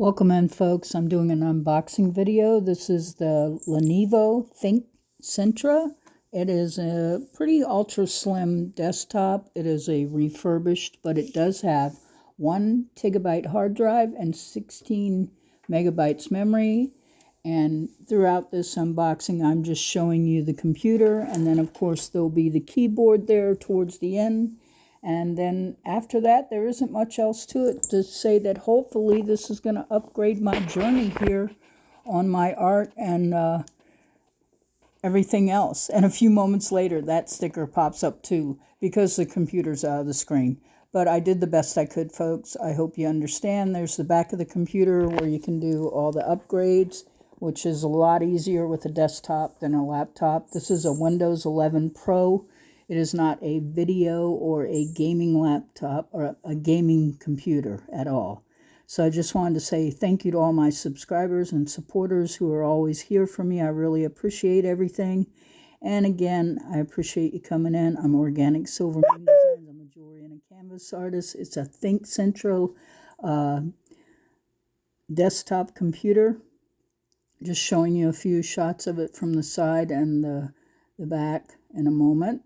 Welcome in, folks. I'm doing an unboxing video. This is the Lenovo ThinkCentre. It is a pretty ultra slim desktop. It is a refurbished, but it does have 1 TB hard drive and 16 megabytes memory. And throughout this unboxing, I'm just showing you the computer, and then of course there'll be the keyboard there towards the end. And then after that, there isn't much else to it to say that hopefully this is going to upgrade my journey here on my art and everything else. And a few moments later, that sticker pops up too because the computer's out of the screen. But I did the best I could, folks. I hope you understand. There's the back of the computer where you can do all the upgrades, which is a lot easier with a desktop than a laptop. This is a Windows 11 Pro. It is not a video or a gaming laptop or a gaming computer at all. So I just wanted to say thank you to all my subscribers and supporters who are always here for me. I really appreciate everything. And again, I appreciate you coming in. I'm Organic Silver Moon Designs. I'm a jewelry and a canvas artist. It's a ThinkCentre desktop computer. Just showing you a few shots of it from the side and the back in a moment.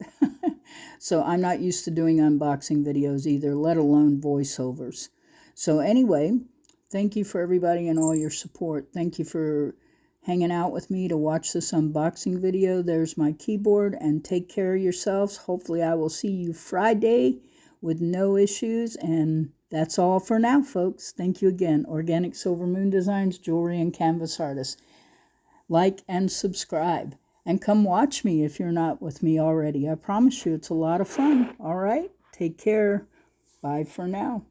So I'm not used to doing unboxing videos either, let alone voiceovers. So anyway, thank you for everybody and all your support. Thank you for hanging out with me to watch this unboxing video. There's my keyboard, and take care of yourselves. Hopefully I will see you Friday with no issues. And that's all for now, folks. Thank you again. Organic Silver Moon Designs, jewelry and canvas artist. Like and subscribe. And come watch me if you're not with me already. I promise you it's a lot of fun. All right? Take care. Bye for now.